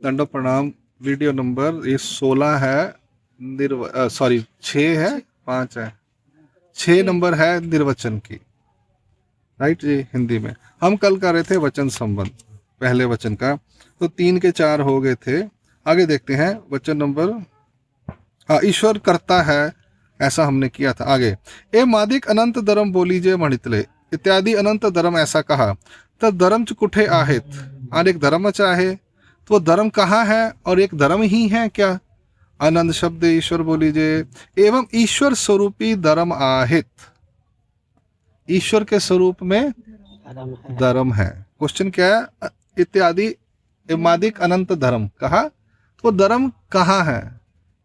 दंडो प्रणाम। Video number ये 16 है, 6 है, 5 है, 6 नंबर है निर्वचन की, राइट जी। हिंदी में हम कल कर रहे थे वचन संबंध, पहले वचन का, तो 3 के 4 हो गए थे। आगे देखते हैं वचन नंबर, हाँ, ईश्वर करता है, ऐसा हमने किया था। आगे, ए मादिक अनंत धर्म बोलीजे म्हणितले इत्यादि अनंत धर्म ऐसा कहा, तर धर्मच कुठे आहेत, और एक धर्मच आहे, तो वो धर्म कहाँ है और एक धर्म ही है क्या? आनंद शब्द ईश्वर बोलीजे, एवं ईश्वर स्वरूपी धर्म आहेत, ईश्वर के स्वरूप में धर्म है। क्वेश्चन क्या है? इत्यादि एमादिक अनंत धर्म कहा, तो धर्म कहाँ है?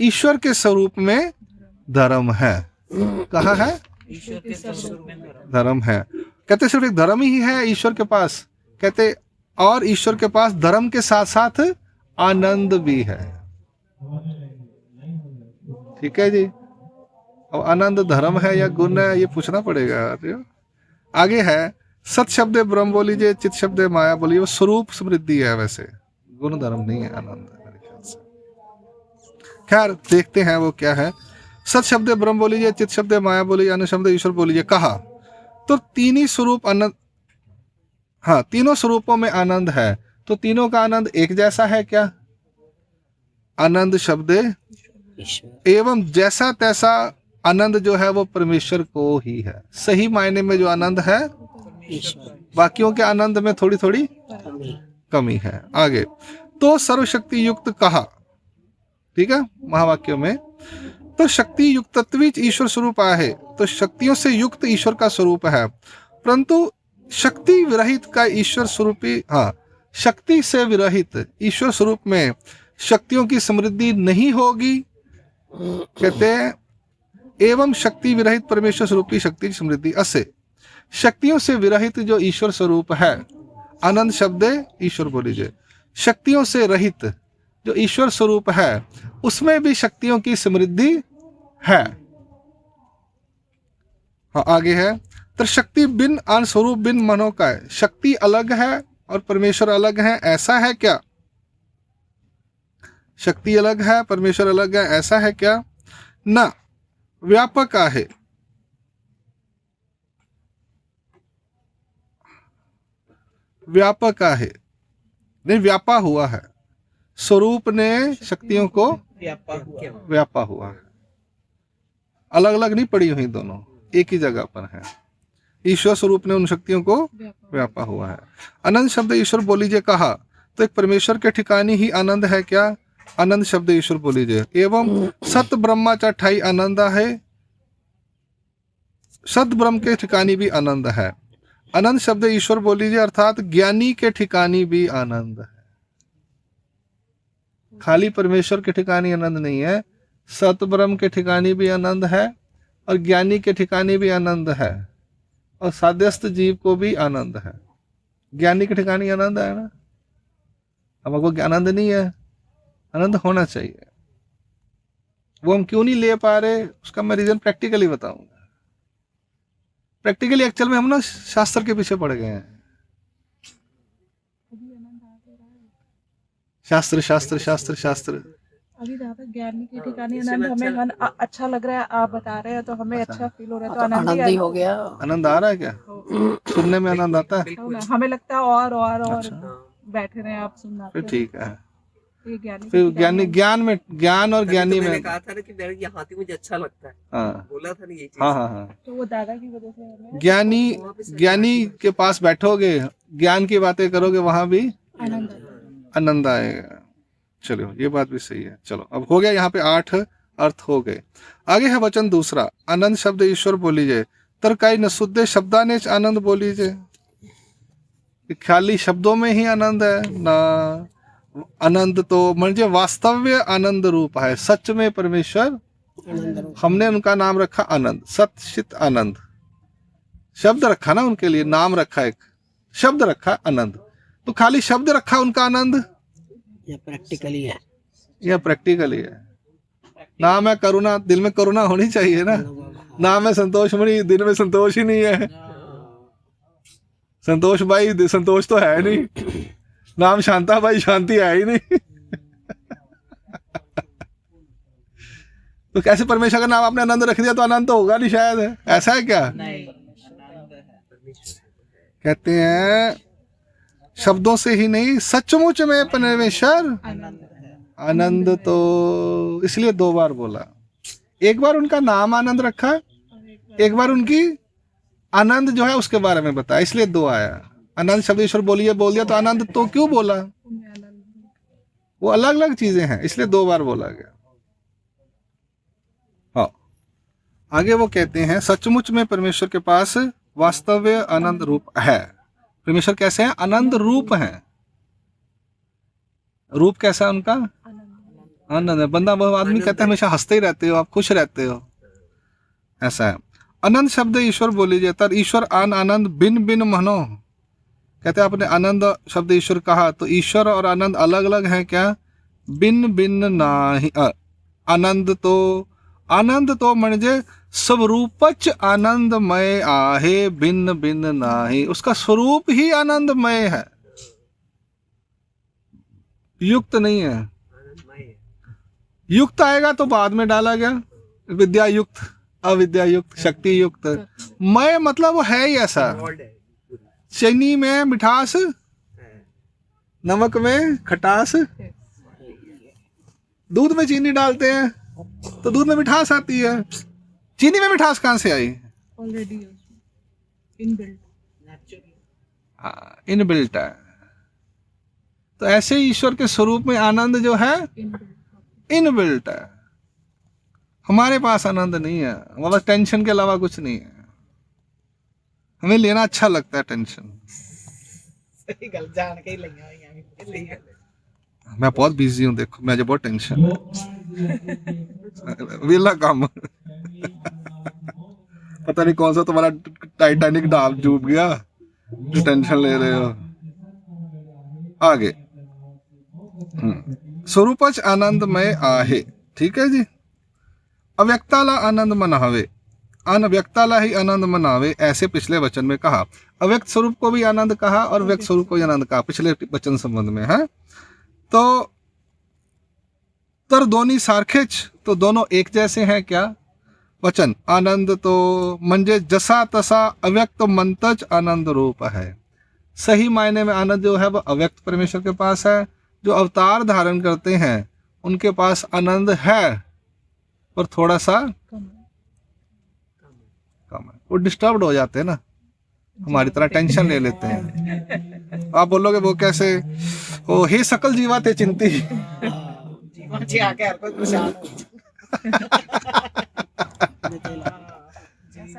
ईश्वर के स्वरूप में धर्म है। कहाँ है? ईश्वर के स्वरूप में धर्म है। कहते सिर्फ एक धर्म ही है ईश्वर के पास, कहते और ईश्वर के पास धर्म के साथ साथ आनंद भी है। ठीक है जी। अब आनंद धर्म है या गुण है, ये पूछना पड़ेगा। आगे है, सत शब्द ब्रह्म बोलीजिए, चित शब्द माया बोलिए, वो स्वरूप समृद्धि है, वैसे गुण धर्म नहीं है, आनंद है मेरे ख्याल से। खैर देखते हैं वो क्या है। सत शब्द ब्रह्म बोलीजिए, चित शब्द माया बोलिए, अन्य शब्द ईश्वर बोलीजिए। कहा तो तीन ही स्वरूप आनंद, हाँ, तीनों स्वरूपों में आनंद है, तो तीनों का आनंद एक जैसा है क्या? आनंद शब्द एवं जैसा तैसा आनंद जो है वो परमेश्वर को ही है। सही मायने में जो आनंद है, बाकियों के आनंद में थोड़ी थोड़ी कमी है। आगे, तो सर्वशक्ति युक्त कहा, ठीक है, महावाक्यों में, तो शक्ति युक्तत्विच ईश्वर स्वरूप आहे, तो शक्तियों से युक्त ईश्वर का स्वरूप है, परंतु शक्ति विरहित का ईश्वर स्वरूपी, हाँ, शक्ति से विरहित ईश्वर स्वरूप में शक्तियों की समृद्धि नहीं होगी। कहते हैं एवं शक्ति विरहित परमेश्वर स्वरूपी शक्ति की समृद्धि असे, शक्तियों से विरहित जो ईश्वर स्वरूप है, आनंद शब्द ईश्वर बोलीजिए, शक्तियों से रहित जो ईश्वर स्वरूप है, उसमें भी शक्तियों की समृद्धि है। हाँ, आगे है, तो शक्ति बिन आन स्वरूप बिन मनो का है, शक्ति अलग है और परमेश्वर अलग है, ऐसा है क्या? शक्ति अलग है, परमेश्वर अलग है, ऐसा है क्या? ना, व्यापक आहे, व्यापक आहे, नहीं, व्यापा हुआ है, स्वरूप ने शक्तियों को व्यापा हुआ है, अलग अलग नहीं पड़ी हुई, दोनों एक ही जगह पर है। ईश्वर स्वरूप ने उन शक्तियों को व्यापा हुआ है। आनंद शब्द ईश्वर बोलीजिए कहा, तो एक परमेश्वर के ठिकाने ही आनंद है क्या? आनंद शब्द ईश्वर बोलीजिए। एवं सत ब्रह्मा ठाई आनंद है, सत ब्रह्म के ठिकानी भी आनंद है। आनंद शब्द ईश्वर बोलीजिए, अर्थात ज्ञानी के ठिकानी भी आनंद है। खाली परमेश्वर के ठिकानी आनंद नहीं है, सत ब्रह्म के ठिकानी भी आनंद है और ज्ञानी के ठिकानी भी आनंद है, और साध्यस्थ जीव को भी आनंद है। ज्ञानी के ठिकानी आनंद है ना, हमको आनंद नहीं है, आनंद होना चाहिए। वो हम क्यों नहीं ले पा रहे, उसका मैं रीजन प्रैक्टिकली बताऊंगा। प्रैक्टिकली एक्चुअल में हम ना शास्त्र के पीछे पड़ गए हैं। शास्त्र शास्त्र शास्त्र शास्त्र अभी दादा ज्ञानी के ठिकाने आनंद हमें अच्छा लग रहा है, आप बता रहे हैं तो हमें अच्छा फील हो रहा है, तो आनंद ही हो गया। आनंद आ रहा है क्या? सुनने में आनंद आता है? हमें लगता है और बैठे रहे आप सुनना, फिर ठीक है। ये ज्ञानी फिर ज्ञानी, ज्ञान में, ज्ञान और ज्ञानी में, मैंने कहा था ना कि मेरे ये हाथी मुझे अच्छा लगता है, हाँ, बोला था ना ये चीज। हाँ हाँ हाँ, तो वो दादा की वजह से हमें ज्ञानी, ज्ञानी के पास बैठोगे, ज्ञान की बातें करोगे, वहां भी आनंद आएगा। चलो, ये बात भी सही है। चलो, अब हो गया, यहाँ पे 8 अर्थ हो गए। आगे है वचन दूसरा, आनंद शब्द ईश्वर बोलीजिए, तर काही नसुद्धे शब्दानेच आनंद बोलीजिए। खाली शब्दों में ही आनंद है ना, आनंद तो म्हणजे वास्तव्य आनंद रूप है, सच में परमेश्वर, हमने उनका नाम रखा आनंद, सत आनंद शब्द रखा ना, उनके लिए नाम रखा, एक शब्द रखा आनंद, तो खाली शब्द रखा उनका आनंद, या प्रैक्टिकली है, यह प्रैक्टिकली है। नाम है करुणा, दिल में करुणा होनी चाहिए ना। नाम है संतोष मणि, दिल में संतोष ही नहीं है। संतोष भाई संतोष तो है नहीं, नाम शांता भाई शांति है ही नहीं। तो कैसे परमेश्वर का नाम आपने आनंद रख दिया तो आनंद तो होगा नहीं शायद, ऐसा है क्या? नहीं कहते हैं शब्दों से ही नहीं, सचमुच में परमेश्वर आनंद। तो इसलिए 2 बार बोला, एक बार उनका नाम आनंद रखा, एक बार उनकी आनंद जो है उसके बारे में बताया, इसलिए 2 आया। आनंद शब्द ईश्वर बोल दिया तो आनंद तो क्यों बोला? उनमें आनंद। वो अलग अलग चीजें हैं, इसलिए 2 बार बोला गया। हाँ, आगे वो कहते हैं सचमुच में परमेश्वर के पास वास्तव्य आनंद रूप है। परमेश्वर कैसे हैं? आनंद रूप हैं। रूप कैसा है उनका? आनंद है। बंदा वो आदमी कहते हैं हमेशा हंसते ही रहते हो, आप खुश रहते हो, ऐसा है। आनंद शब्द ईश्वर बोली जाता है, ईश्वर आनंद बिन बिन मनो। कहते हैं आपने आनंद शब्द ईश्वर कहा तो ईश्वर और आनंद अलग अलग हैं क्या? बिन बिन नाही। आनंद तो म्हणजे स्वरूपच आनंदमय आहे, बिन बिन नाही। उसका स्वरूप ही आनंदमय है, युक्त नहीं है। आनंदमय है। युक्त आएगा तो बाद में डाला गया, विद्या युक्त, अविद्या युक्त, शक्ति युक्त। मय मतलब वो है ही ऐसा। Involved है पूरी। चीनी में मिठास, है। नमक में खटास। दूध में चीनी डालते हैं तो दूध में मिठास आती है, चीनी में मिठास कहाँ से आई? Already inbuilt. Naturally। इनबिल्ट है। तो ऐसे ही ईश्वर के स्वरूप में आनंद जो है इनबिल्ट है। हमारे पास आनंद नहीं है, हमारे पास टेंशन के अलावा कुछ नहीं है। हमें लेना अच्छा लगता है टेंशन। सही गल जान के ही लईਆਂ होईਆਂ भी। सही गल है। मैं बहुत बिजी हूँ, देखो मुझे बहुत टेंशन है, वेला काम। पता नहीं कौन सा तुम्हारा टाइटैनिक डूब गया जो टेंशन ले रहे हो। आगे स्वरूपच आनंदमय आहे, ठीक है जी। अव्यक्ताला आनंद मनावे, अनव्यक्ताला ही आनंद मनावे, ऐसे पिछले वचन में कहा। अव्यक्त स्वरूप को भी आनंद कहा और व्यक्त स्वरूप को भी आनंद कहा, पिछले वचन संबंध में है। तो तर दोन्ही सारखेच, तो दोनों एक जैसे हैं क्या? वचन आनंद तो म्हणजे जसा तसा अव्यक्त मंतच आनंद रूप है। सही मायने में आनंद जो है वह अव्यक्त परमेश्वर के पास है। जो अवतार धारण करते हैं उनके पास आनंद है पर थोड़ा सा कम है। वो डिस्टर्ब्ड हो जाते हैं ना, हमारी तरह टेंशन ले लेते हैं। आप बोलोगे वो कैसे? ओ हे सकल जीवा ते चिंती। जीवन से आके हर कोई परेशान हो।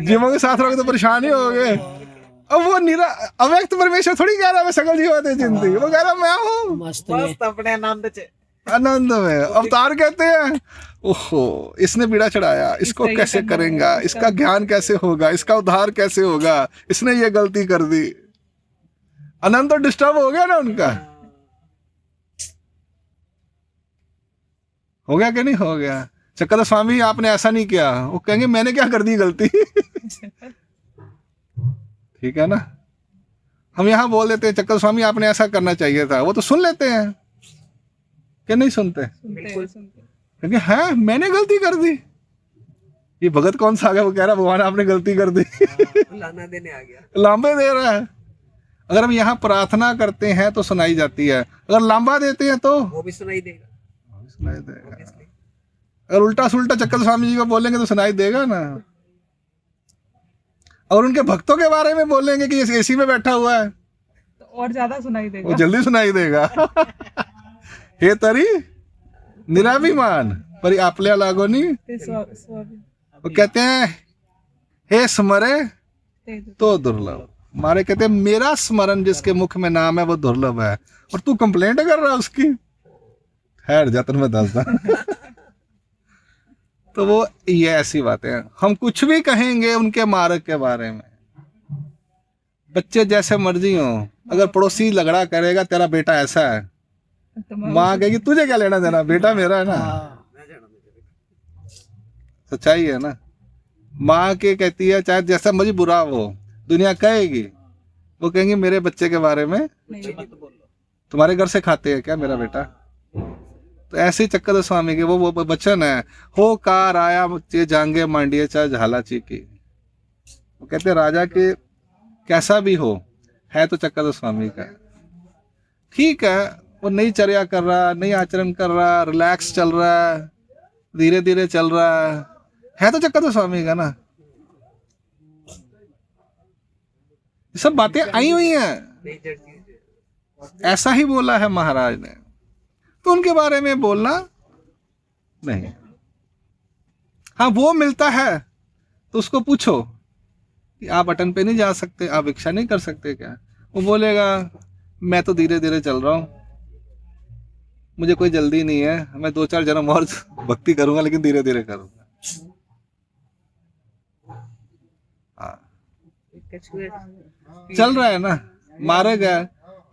जीवों के साथ रहोगे तो परेशान ही होगे। अब वो निरा अव्यक्त परमेश्वर थोड़ी कह रहा मैं सकल जीवा ते चिंती, वो कह रहा मैं हूँ मस्त में मस्त अपने आनंद च। आनंद में। अवतार कहते हैं ओहो इसने बीड़ा चढ़ाया, इसको ये कैसे करना करेंगा, होगा, इसका ज्ञान कैसे होगा, इसका उद्धार कैसे होगा, इसने ये गलती कर दी। आनंद तो डिस्टर्ब हो गया ना उनका। हो गया कि नहीं हो गया? चक्कर स्वामी आपने ऐसा नहीं किया, वो कहेंगे मैंने क्या कर दी गलती। ठीक है ना। हम यहाँ बोल देते हैं चक्कर स्वामी आपने ऐसा करना चाहिए था, वो तो सुन लेते हैं कि नहीं सुनते? सुनते। क्योंकि है मैंने गलती कर दी। ये भगत कौन सा आ गया वो कह रहा भगवान आपने गलती कर दी। लाना देने आ गया। लांबे दे रहा है। अगर हम यहाँ प्रार्थना करते हैं तो सुनाई जाती है, अगर लांबा देते हैं तो वो भी सुनाई देगा। सुनाई देगा। Obviously। अगर उल्टा सुल्टा चक्कर स्वामी जी को बोलेंगे तो सुनाई देगा ना। और उनके भक्तों के बारे में बोलेंगे कि ये एसी में बैठा हुआ है तो और ज्यादा सुनाई वो देगा। जल्दी सुनाई देगा। हे तरी निराभिमान परी आपल्या लागोनी। ते स्व- वो कहते हैं हे स्मरे ते तो दुर्लभ। मारे कहते हैं मेरा स्मरण जिसके मुख में नाम है वो दुर्लभ है, और तू कंप्लेंट कर रहा है उसकी। खैर जतन में दसदा। तो वो ये ऐसी बातें हैं। हम कुछ भी कहेंगे उनके मार्ग के बारे में, बच्चे जैसे मर्जी हो। अगर पड़ोसी लगड़ा करेगा तेरा बेटा ऐसा है, तो माँ कहेगी तुझे क्या लेना देना, बेटा मेरा है ना। मैं जाना मुझे। सच्चाई है ना। माँ के कहती है चाहे जैसा मर्जी बुरा हो, दुनिया कहेगी, वो कहेंगे मेरे बच्चे के बारे में नहीं मत बोलो। तुम्हारे घर से खाते हैं क्या मेरा बेटा? तो ऐसे ही चक्कर स्वामी के वो वचन है, हो कार आया चे जांगे मांडिए चा झाला ची की। वो कहते हैं राजा के कैसा भी हो, है तो चक्कर स्वामी का। ठीक है, वो नई चर्या कर रहा, नई आचरण कर रहा, रिलैक्स चल रहा है, धीरे धीरे चल रहा है तो चक्कर स्वामी का ना। ये सब बातें आई हुई हैं, ऐसा ही बोला है महाराज ने, तो उनके बारे में बोलना नहीं। हाँ, वो मिलता है तो उसको पूछो कि आप बटन पे नहीं जा सकते, आप भिक्षा नहीं कर सकते क्या? वो बोलेगा मैं तो धीरे धीरे चल रहा हूं, मुझे कोई जल्दी नहीं है, मैं 2-4 जन्म और भक्ति करूंगा, लेकिन धीरे धीरे करूंगा। हाँ, चल रहा है ना, मारे गए,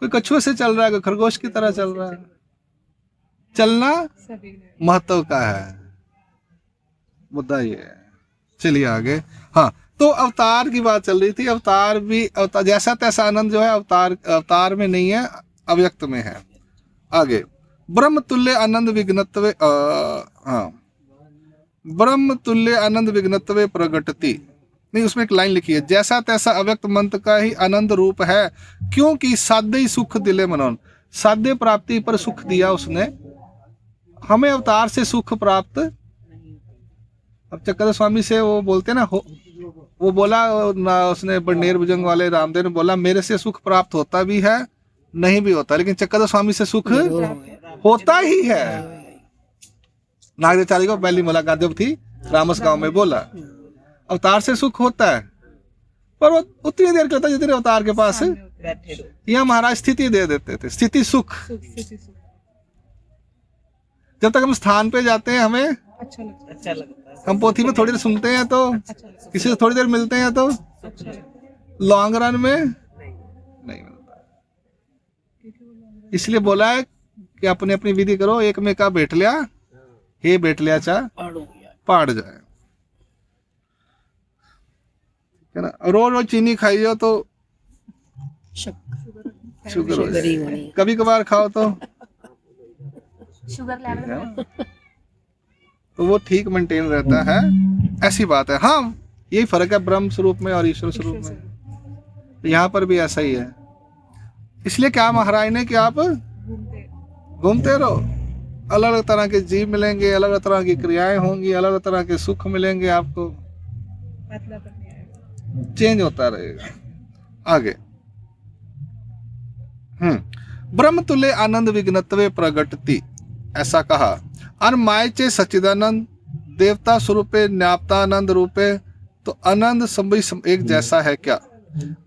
कोई कछुए से चल रहा है, कोई खरगोश की तरह चल रहा है। चलना महत्व का है, मुद्दा ये है। चलिए आगे। हाँ, तो अवतार की बात चल रही थी। अवतार भी, अवतार जैसा तैसा आनंद जो है अवतार में नहीं है, अव्यक्त में है। आगे, ब्रह्म तुल्य आनंद विघ्नत्वे, हाँ, ब्रह्म तुल्य आनंद विघ्नत्वे प्रगटति, नहीं, उसमें एक लाइन लिखी है, जैसा तैसा अव्यक्त मंत्र का ही आनंद रूप है, क्योंकि साध्य ही सुख दिले मनोन। साध्य प्राप्ति पर सुख दिया उसने, हमें अवतार से सुख प्राप्त। अब चक्कर स्वामी से वो बोलते ना, वो बोला ना, उसने बड़नेर भुजंग वाले रामदेव ने बोला मेरे से सुख प्राप्त होता भी है, नहीं भी होता, लेकिन चक्कर स्वामी से सुख होता ही है। नागदेवचारी को पहली मुलाकात जब थी रामस गांव में, बोला अवतार से सुख होता है, पर वो उतनी देर करता जितने अवतार के पास है। यहाँ महाराज स्थिति दे देते थे, स्थिति सुख। जब तक हम स्थान पे जाते हैं हमें अच्छा अच्छा लगता है। हम पोथी में थोड़ी देर सुनते हैं तो, अच्छा लगता किसी से थोड़ी देर मिलते हैं तो, अच्छा लॉन्ग रन में नहीं मिलता। इसलिए बोला है कि अपनी अपनी विधि करो, एक में का बैठ लिया, हे बैठ लिया चा पाड़ जाए, है ना। रोज रोज चीनी खाई हो तो शुगर हो जाए, कभी कभार खाओ तो शुगर लेवल तो वो ठीक मेंटेन रहता है। ऐसी बात है। हाँ, यही फर्क है ब्रह्म स्वरूप में और ईश्वर स्वरूप में। यहाँ पर भी ऐसा ही है। इसलिए क्या महाराज ने कि आप घूमते रहो, अलग अलग तरह के जीव मिलेंगे, अलग अलग तरह की क्रियाएं होंगी, अलग अलग तरह के सुख मिलेंगे आपको, चेंज होता रहेगा। आगे, ब्रह्म तुल्य आनंद विघ्नत्वे प्रगटति, ऐसा कहा। अनमायचे सच्चिदानंद देवता स्वरूपे न्याप्तानंद रूपे, तो आनंद सभी एक जैसा है क्या?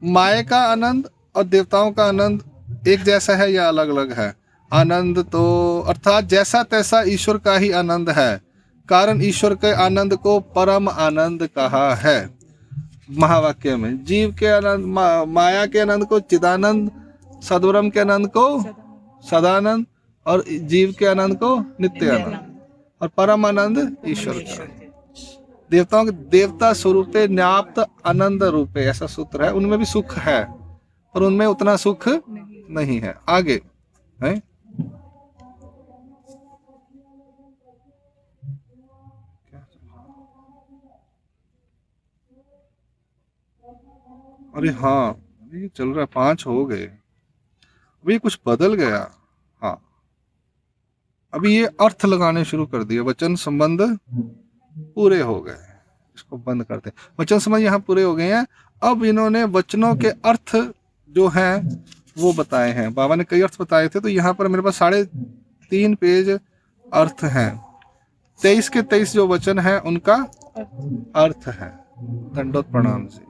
माया का आनंद और देवताओं का आनंद एक जैसा है या अलग अलग है? आनंद तो अर्थात जैसा तैसा ईश्वर का ही आनंद है, कारण ईश्वर के आनंद को परम आनंद कहा है महावाक्य में। जीव के आनंद, माया के आनंद को चिदानंद, सद्ब्रह्म के आनंद को सदानंद, और जीव के आनंद को नित्य आनंद, और परम आनंद ईश्वर का। देवताओं के देवता स्वरूपे न्याप्त आनंद रूपे, ऐसा सूत्र है। उनमें भी सुख है पर उनमें उतना सुख नहीं है। आगे है, अरे हाँ, ये चल रहा है, 5 हो गए, अभी कुछ बदल गया। हाँ, अभी ये अर्थ लगाने शुरू कर दिए, वचन संबंध पूरे हो गए, इसको बंद करते। वचन संबंध यहाँ पूरे हो गए हैं। अब इन्होंने वचनों के अर्थ जो हैं वो बताए हैं। बाबा ने कई अर्थ बताए थे, तो यहाँ पर मेरे पास 3.5 पेज अर्थ हैं। 23 के 23 जो वचन हैं उनका अर्थ है। दंडोत प्रणाम जी।